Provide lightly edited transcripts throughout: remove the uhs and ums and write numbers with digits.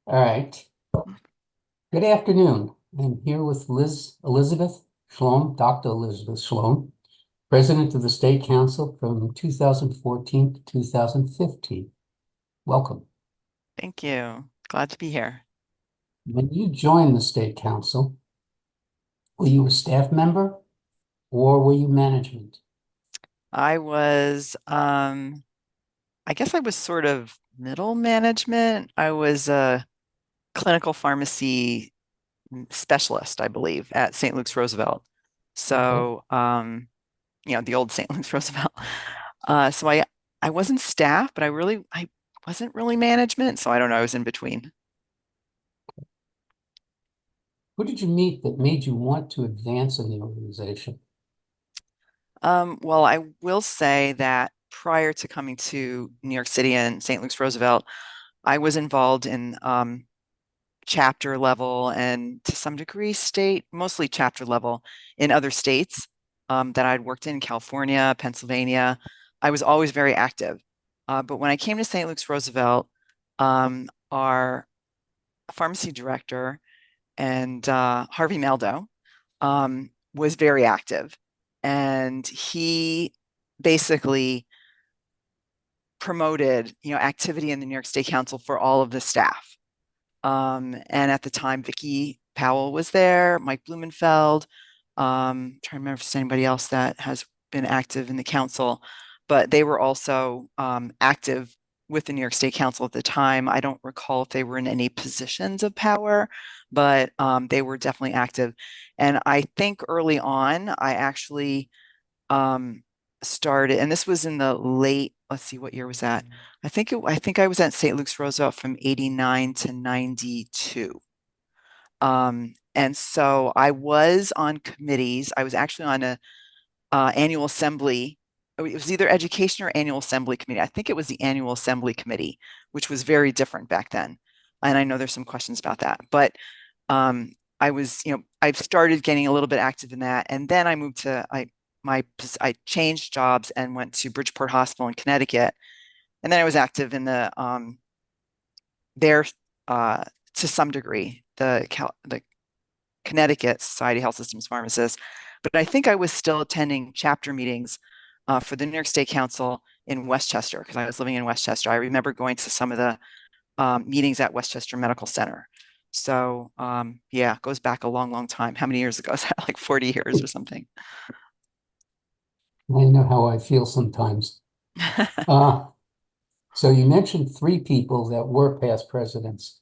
All right. Good afternoon. I'm here with Elizabeth Shlom, Dr. Elizabeth Shlom, President of the State Council from 2014 to 2015. Welcome. Thank you. Glad to be here. When you joined the State Council, were you a staff member or were you management? I was, I guess I was sort of middle management. I was a clinical pharmacy specialist, I believe, at St. Luke's Roosevelt. Okay. So, the old St. Luke's Roosevelt. So I wasn't staff, but I wasn't really management. So I don't know. I was in between. Who did you meet that made you want to advance in the organization? Well, I will say that prior to coming to New York City and St. Luke's Roosevelt, I was involved in chapter level and to some degree state, mostly chapter level in other states that I'd worked in California, Pennsylvania. I was always very active. But when I came to St. Luke's Roosevelt, our pharmacy director and Harvey Maldo was very active. And he basically promoted, activity in the New York State Council for all of the staff. And at the time, Vicki Powell was there, Mike Blumenfeld. Trying to remember if there's anybody else that has been active in the council, but they were also active with the New York State Council at the time. I don't recall if they were in any positions of power, but they were definitely active. And I think early on, I actually um, started, and this was in the late, let's see, what year was that? I think I was at St. Luke's Roosevelt from 89 to 92. And so I was on committees. I was actually on a annual assembly. It was either education or annual assembly committee. I think it was the annual assembly committee, which was very different back then. And I know there's some questions about that, but I was, I've started getting a little bit active in that. And then I moved to, I changed jobs and went to Bridgeport Hospital in Connecticut. And then I was active in there uh, to some degree, the Connecticut Society of Health Systems Pharmacists. But I think I was still attending chapter meetings for the New York State Council in Westchester because I was living in Westchester. I remember going to some of the meetings at Westchester Medical Center. So yeah, it goes back a long, long time. How many years ago is that? Like 40 years or something. I know how I feel sometimes. Uh, so you mentioned three people that were past presidents.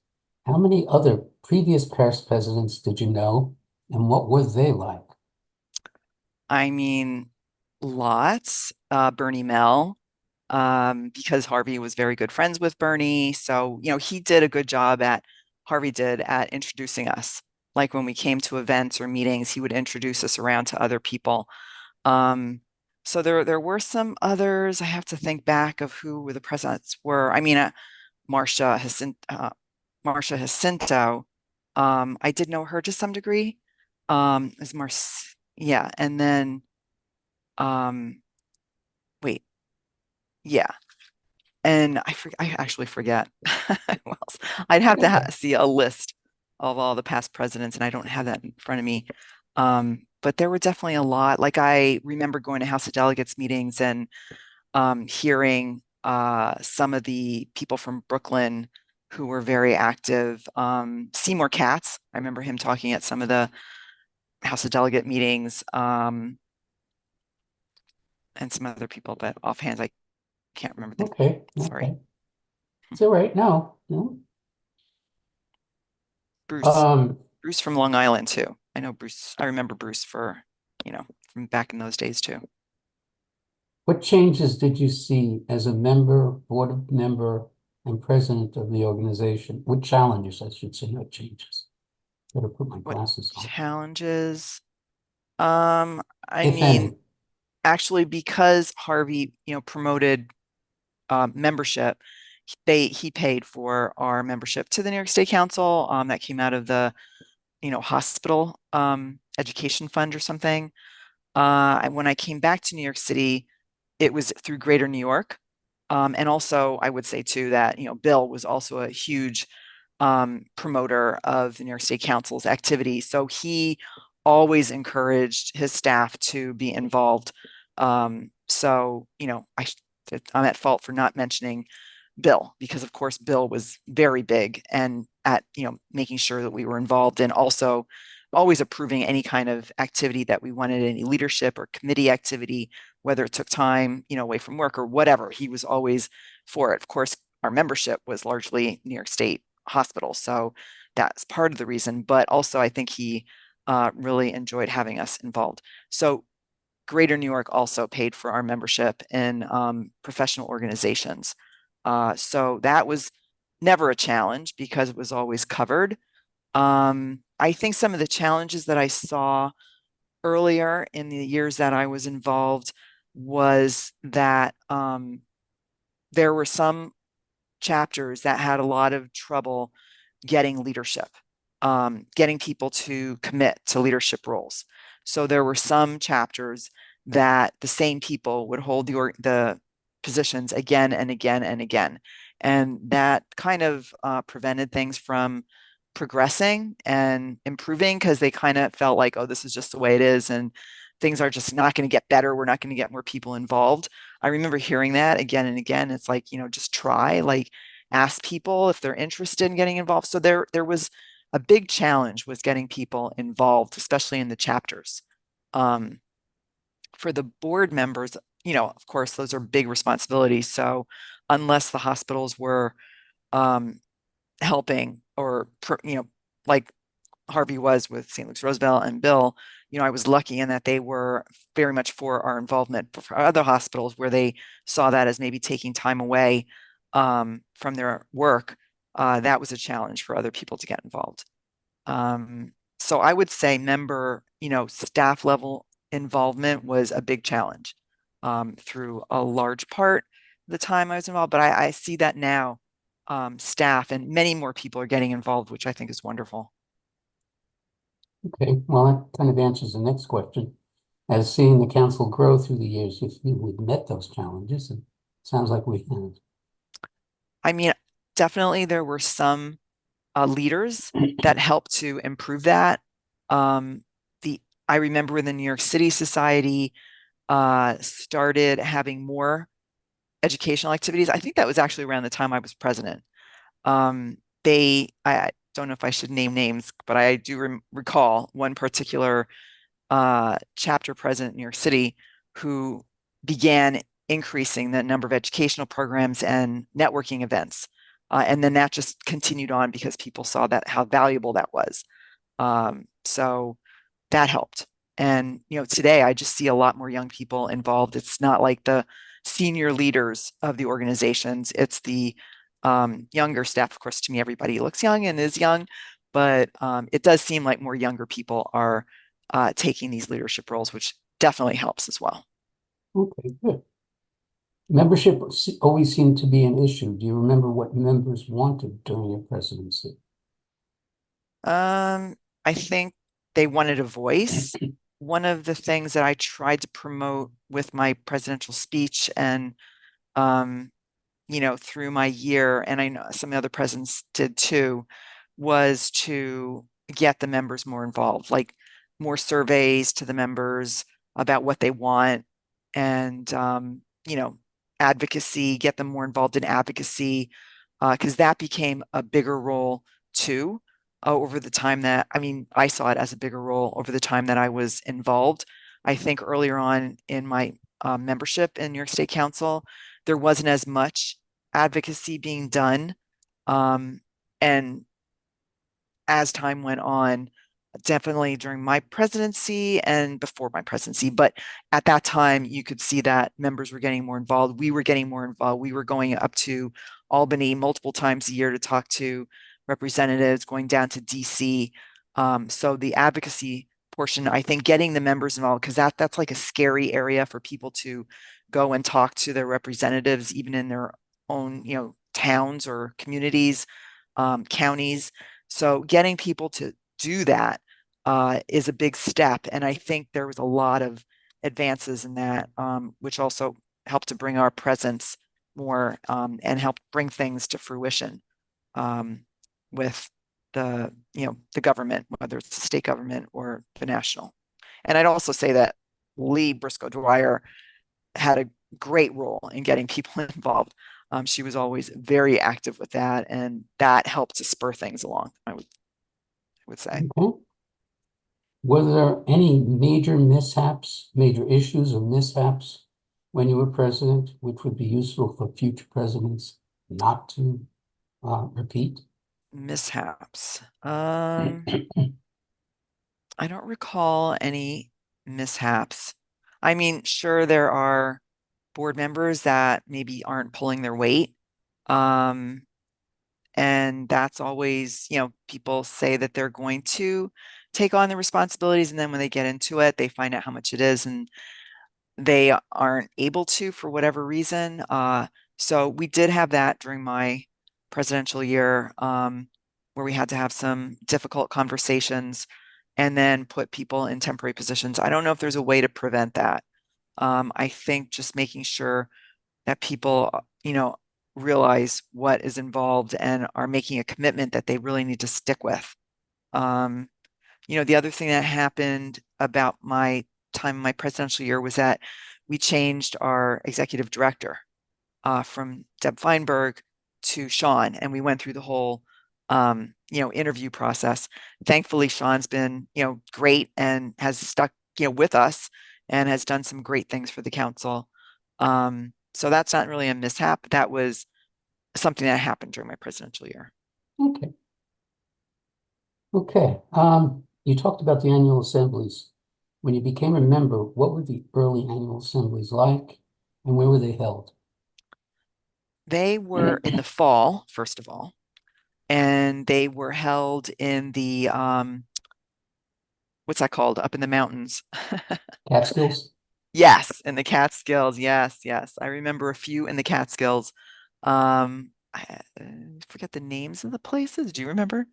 How many other previous past presidents did you know, and what were they like? I mean, lots. Bernie Mel, because Harvey was very good friends with Bernie. So, he did a good job Harvey did at introducing us. Like when we came to events or meetings, he would introduce us around to other people. Um, so there were some others. I have to think back of who the presidents were. I mean, Marcia Jacinto, Marcia Jacinto. I did know her to some degree. As Mar, yeah, and then um, wait, yeah, and I actually forget who else. I'd have to Okay. see a list of all the past presidents, and I don't have that in front of me. But there were definitely a lot. Like I remember going to House of Delegates meetings and hearing some of the people from Brooklyn who were very active. Seymour Katz, I remember him talking at some of the House of Delegate meetings, and some other people, but offhand, I can't remember the. Okay. Sorry. Okay. It's all right. No, no. Bruce. Um, Bruce from Long Island too. I know Bruce. I remember Bruce from back in those days too. what changes did you see as a member, board member, and president of the organization? What challenges, I should say, not changes. Better put my What glasses on. challenges? Um, I If mean, any. actually, because Harvey, promoted membership, he paid for our membership to the New York State Council. That came out of the, hospital education fund or something. When I came back to New York City, it was through Greater New York. And also, I would say too that, Bill was also a huge promoter of the New York State Council's activity. So he always encouraged his staff to be involved. So, I'm at fault for not mentioning Bill, because of course Bill was very big and at making sure that we were involved, and also always approving any kind of activity that we wanted, any leadership or committee activity, whether it took time away from work or whatever. He was always for it. Of course, our membership was largely New York State hospital, so that's part of the reason, but also I think he really enjoyed having us involved. So Greater New York also paid for our membership in professional organizations. So that was never a challenge because it was always covered. I think some of the challenges that I saw earlier in the years that I was involved was that there were some chapters that had a lot of trouble getting leadership, getting people to commit to leadership roles. So there were some chapters that the same people would hold the positions again and again and again. And that kind of prevented things from progressing and improving, because they kind of felt like, oh, this is just the way it is, and things are just not going to get better. We're not going to get more people involved. I remember hearing that again and again. It's like, just try, like ask people if they're interested in getting involved. So there was a big challenge was getting people involved, especially in the chapters. Um, for the board members, of course, those are big responsibilities. So unless the hospitals were um, helping, or like Harvey was with St. Luke's Roosevelt and Bill, I was lucky in that they were very much for our involvement. But for other hospitals where they saw that as maybe taking time away from their work, that was a challenge for other people to get involved. So I would say staff level involvement was a big challenge through a large part of the time I was involved. But I see that now, staff and many more people are getting involved, which I think is wonderful. Okay, well, that kind of answers the next question. As seeing the council grow through the years, if we've met those challenges, it sounds like we have. I mean, definitely there were some leaders that helped to improve that. Um, I remember when the New York City Society started having more educational activities. I think that was actually around the time I was president. I don't know if I should name names, but I do recall one particular chapter president in New York City who began increasing the number of educational programs and networking events. And then that just continued on because people saw that how valuable that was. So that helped. And today I just see a lot more young people involved. It's not like the senior leaders of the organizations; it's the younger staff. Of course, to me, everybody looks young and is young, but it does seem like more younger people are taking these leadership roles, which definitely helps as well. Okay, good. Membership always seemed to be an issue. Do you remember what members wanted during your presidency? I think they wanted a voice. One of the things that I tried to promote with my presidential speech and um, through my year, and I know some of the other presidents did too, was to get the members more involved, like more surveys to the members about what they want, and advocacy, get them more involved in advocacy, because that became a bigger role too over the time that, I mean, I saw it as a bigger role over the time that I was involved. I think earlier on in my membership in New York State Council, there wasn't as much advocacy being done. And as time went on, definitely during my presidency and before my presidency, but at that time, you could see that members were getting more involved. We were getting more involved. We were going up to Albany multiple times a year to talk to representatives, going down to DC. So the advocacy portion, I think getting the members involved, because that's like a scary area for people to go and talk to their representatives, even in their own, towns or communities, counties. So getting people to do that is a big step. And I think there was a lot of advances in that, which also helped to bring our presence more and help bring things to fruition. Um, with the government, whether it's the state government or the national. And I'd also say that Lee Briscoe Dwyer had a great role in getting people involved. She was always very active with that, and that helped to spur things along, I would say. Okay. Were there any major mishaps, major issues or mishaps when you were president, which would be useful for future presidents not to repeat? Mishaps. I don't recall any mishaps. I mean, sure, there are board members that maybe aren't pulling their weight. Um, and that's always, people say that they're going to take on the responsibilities. And then when they get into it, they find out how much it is and they aren't able to for whatever reason. So we did have that during my presidential year, where we had to have some difficult conversations and then put people in temporary positions. I don't know if there's a way to prevent that. I think just making sure that people, realize what is involved and are making a commitment that they really need to stick with. Um, the other thing that happened about my time in my presidential year was that we changed our executive director from Deb Feinberg to Sean, and we went through the whole interview process. Thankfully, Sean's been great and has stuck with us and has done some great things for the council. So that's not really a mishap. That was something that happened during my presidential year. Okay. Okay. You talked about the annual assemblies. When you became a member, what were the early annual assemblies like and where were they held? They were in the fall, first of all, and they were held in the what's that called? Up in the mountains. Catskills? Yes, in the Catskills. Yes, yes. I remember a few in the Catskills. I forget the names of the places. Do you remember?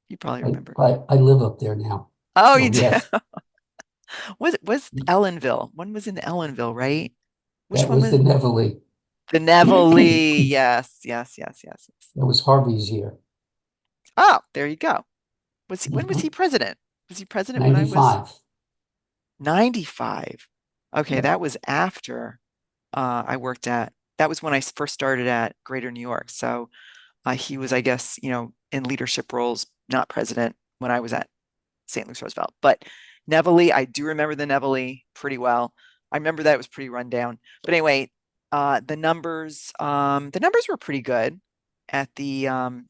You probably I, remember. I live up there now. Oh, you So do. yes, Was Ellenville? One was in Ellenville, right? Which that one was the was Nevele. the Nevele? Yes, yes, yes, yes, yes. That was Harvey's year. Oh, there you go. When was he Mhm. president? Was he president when I was 95. 95? Okay, Yep. that was after I worked at, that was when I first started at Greater New York. So he was, I guess, in leadership roles, not president when I was at St. Louis Roosevelt. But Nevele, I do remember the Nevele pretty well. I remember that it was pretty run down. But anyway, the numbers were pretty good at the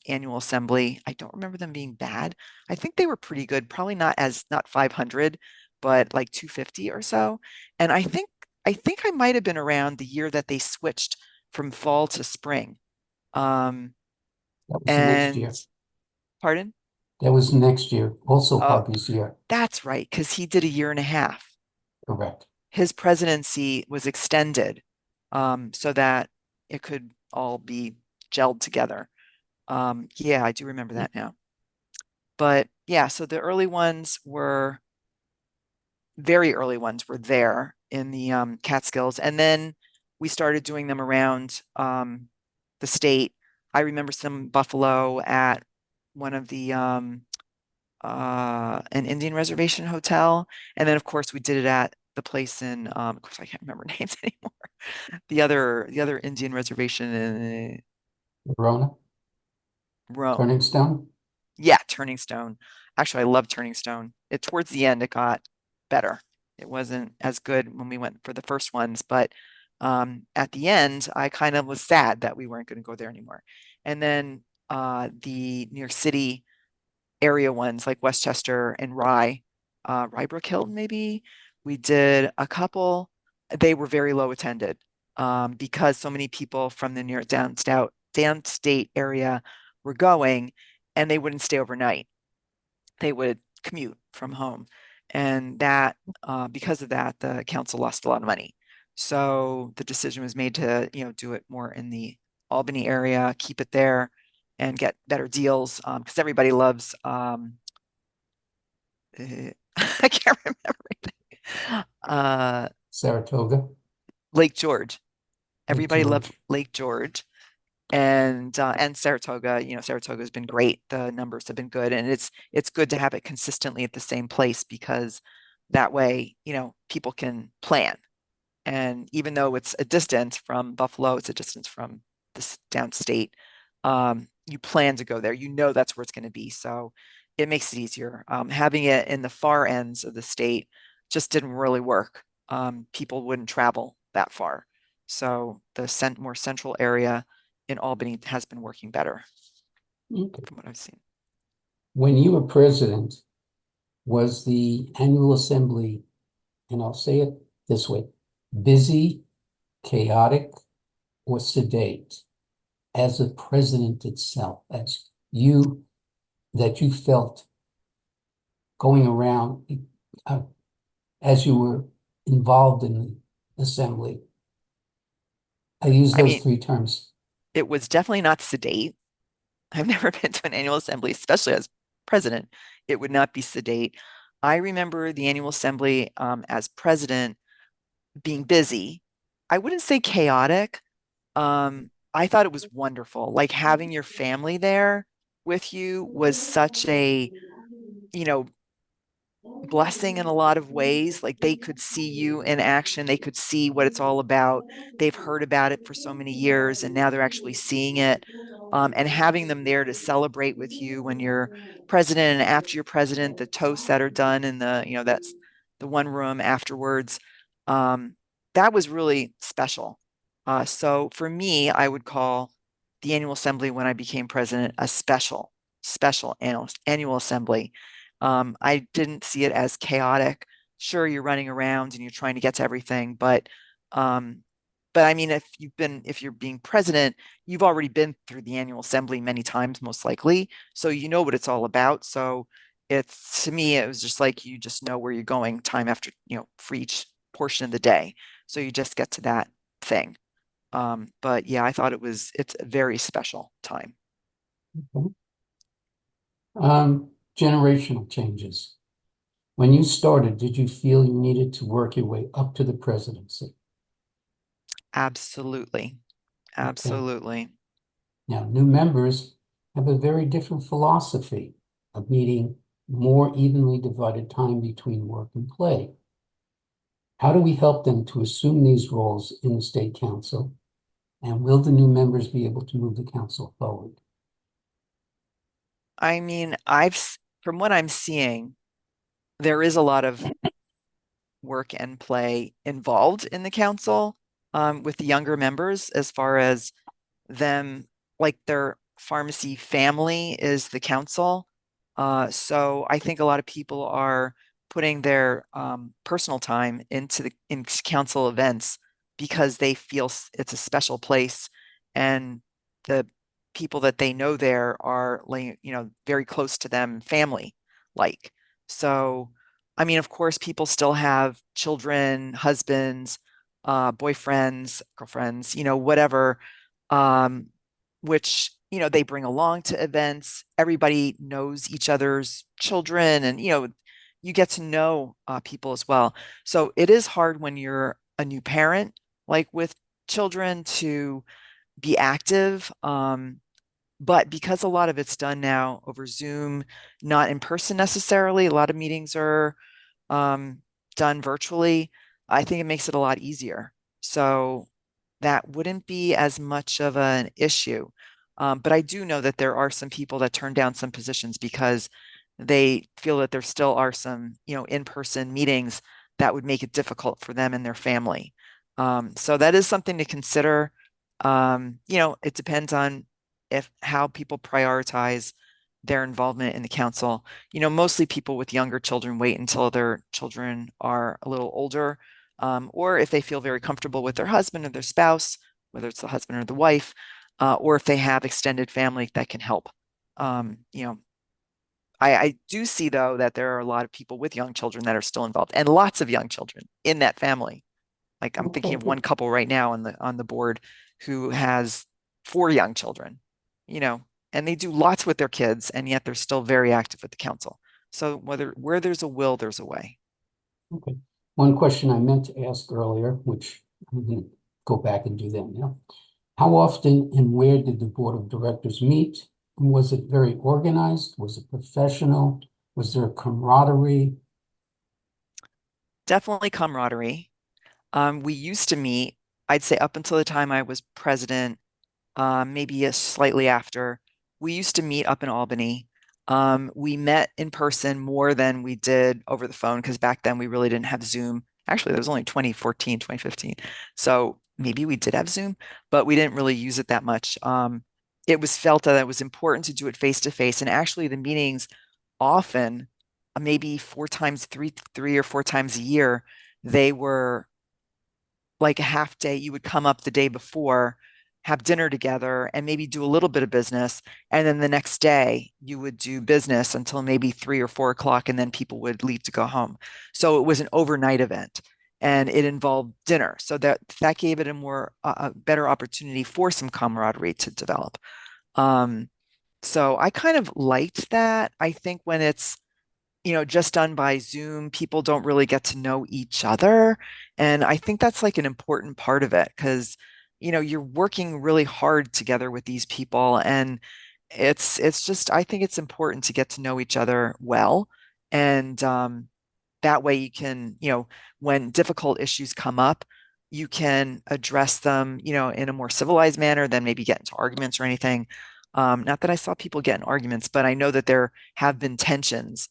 annual assembly. I don't remember them being bad. I think they were pretty good, probably not 500, but like 250 or so. And I think I might have been around the year that they switched from fall to spring. Um, That was the next and year. pardon? That was the next year. Also Oh, Harvey's year. that's right, because he did a year and a half. Correct. His presidency was extended so that it could all be gelled together. Yeah, I do remember that now. But yeah, so the very early ones were there in the Catskills. And then we started doing them around the state. I remember some Buffalo at one of the an Indian reservation hotel. And then of course we did it at the place in of course I can't remember names anymore. The other Indian reservation in Verona, Rome. Turning Stone. Yeah, Turning Stone. Actually, I love Turning Stone. It towards the end it got better. It wasn't as good when we went for the first ones, but at the end I kind of was sad that we weren't going to go there anymore. And then the New York City area ones like Westchester and Rybrook Hilton, maybe. We did a couple. They were very low attended because so many people from the New York downstate area were going and they wouldn't stay overnight. They would commute from home. And that, because of that, the council lost a lot of money. So the decision was made to, do it more in the Albany area, keep it there, and get better deals because everybody loves I can't remember anything. Saratoga, Lake George. Lake Everybody loved George. Lake George. and Saratoga, Saratoga has been great. The numbers have been good, and it's good to have it consistently at the same place because that way, people can plan. And even though it's a distance from Buffalo, it's a distance from this downstate. You plan to go there. That's where it's going to be. So it makes it easier. Having it in the far ends of the state just didn't really work. People wouldn't travel that far. So the more central area in Albany has been working better Okay. from what I've seen. When you were president, was the annual assembly, and I'll say it this way, busy, chaotic, or sedate as a president itself, that you felt going around uh, as you were involved in the assembly? I use I those mean, three terms. it was definitely not sedate. I've never been to an annual assembly, especially as president. It would not be sedate. I remember the annual assembly as president being busy. I wouldn't say chaotic. I thought it was wonderful. Like having your family there with you was such a, you know, blessing in a lot of ways. Like they could see you in action, they could see what it's all about. They've heard about it for so mmany years, and now they're actually seeing it. And having them there to celebrate with you when you're president and after you're president, the toasts that are done in that's the one room afterwards. Um, that was really special. So for me, I would call the annual assembly when I became president a special annual assembly. I didn't see it as chaotic. Sure, you're running around and you're trying to get to everything, um, but I mean, if you're being president, you've already been through the annual assembly many times, most likely, so you know what it's all about. So it's to me, it was just like you just know where you're going time after, for each portion of the day. So you just get to that thing. But yeah, I thought it's a very special time. Okay. Generational changes. When you started, did you feel you needed to work your way up to the presidency? Absolutely. Okay. Absolutely. Now, new members have a very different philosophy of needing more evenly divided time between work and play. How do we help them to assume these roles in the state council? And will the new members be able to move the council forward? I mean, from what I'm seeing, there is a lot of work and play involved in the council with the younger members as far as them, like their pharmacy family is the council. So I think a lot of people are putting their personal time into council events because they feel it's a special place, and the people that they know there are like, very close to them, family like. So, I mean, of course, people still have children, husbands, boyfriends, girlfriends, whatever, um, which they bring along to events. Everybody knows each other's children, and you get to know people as well. So it is hard when you're a new parent, like with children, to be active. But because a lot of it's done now over Zoom, not in person necessarily, a lot of meetings are um, done virtually, I think it makes it a lot easier. So that wouldn't be as much of an issue. But I do know that there are some people that turn down some positions because they feel that there still are some, in-person meetings that would make it difficult for them and their family. So that is something to consider. It depends on if how people prioritize their involvement in the council. Mostly people with younger children wait until their children are a little older, or if they feel very comfortable with their husband or their spouse, whether it's the husband or the wife, or if they have extended family that can help. Um, you know, I do see though that there are a lot of people with young children that are still involved, and lots of young children in that family. Like I'm thinking Okay, of one couple right now on the board who has four young children, you know, and they do lots with their kids, and yet they're still very active with the council. So where there's a will, there's a way. okay. One question I meant to ask earlier, which I'm going to go back and do that now. How often and where did the board of directors meet? And was it very organized? Was it professional? Was there camaraderie? Definitely camaraderie. We used to meet, I'd say up until the time I was president, maybe slightly after. We used to meet up in Albany. We met in person more than we did over the phone because back then we really didn't have Zoom. Actually, that was only 2014, 2015. So maybe we did have Zoom, but we didn't really use it that much. It was felt that it was important to do it face to face. And actually, the meetings often, maybe three or four times a year, they were like a half day. You would come up the day before, have dinner together, and maybe do a little bit of business. And then the next day, you would do business until maybe 3 or 4 o'clock, and then people would leave to go home. So it was an overnight event, and it involved dinner. So that gave it a better opportunity for some camaraderie to develop. Um, so I kind of liked that. I think when it's just done by Zoom, people don't really get to know each other. And I think that's like an important part of it because, you're working really hard together with these people. And it's just, I think it's important to get to know each other well. And that way you can, when difficult issues come up, you can address them, in a more civilized manner than maybe get into arguments or anything. Not that I saw people get in arguments, but I know that there have been tensions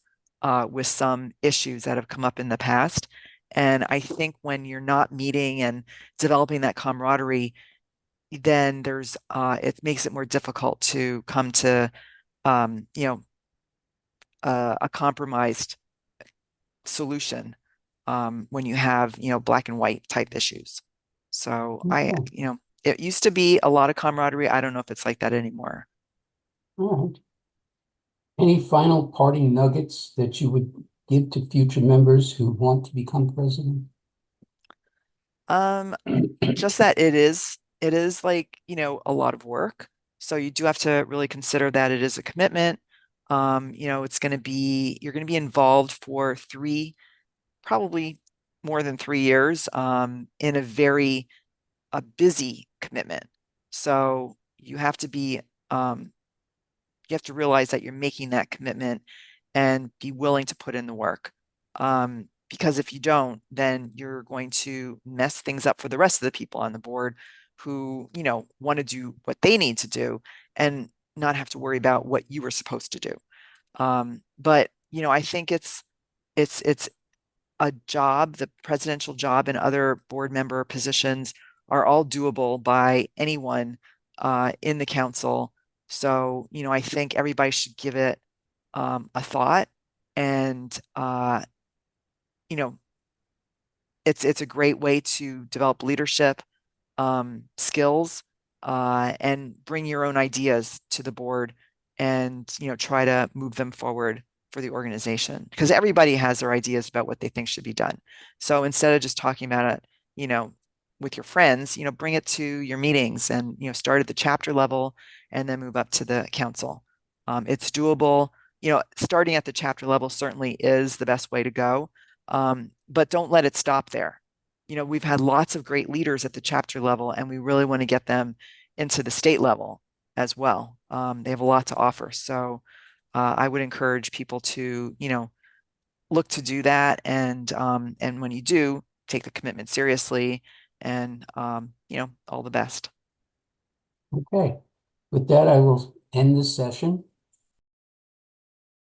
with some issues that have come up in the past. And I think when you're not meeting and developing that camaraderie, then it makes it more difficult to come to, um, you know, a compromised solution when you have, black and white type issues. So Okay. it used to be a lot of camaraderie. I don't know if it's like that anymore. All right. Any final parting nuggets that you would give to future members who want to become president? Um, just that it is like, a lot of work. So you do have to really consider that it is a commitment. You're going to be involved for probably more than 3 years, in a busy commitment. So um, you have to realize that you're making that commitment and be willing to put in the work. Because if you don't, then you're going to mess things up for the rest of the people on the board who, want to do what they need to do and not have to worry about what you were supposed to do. But I think it's a job, the presidential job and other board member positions are all doable by anyone in the council. So, I think everybody should give it a thought. And, you know, it's a great way to develop leadership skills and bring your own ideas to the board and try to move them forward for the organization because everybody has their ideas about what they think should be done. So instead of just talking about it, you know, with your friends, bring it to your meetings and start at the chapter level and then move up to the council. It's doable. Starting at the chapter level certainly is the best way to go, but don't let it stop there. We've had lots of great leaders at the chapter level, and we really want to get them into the state level as well. They have a lot to offer. So I would encourage people to, look to do that. And when you do, take the commitment seriously and, all the best. Okay. With that, I will end this session.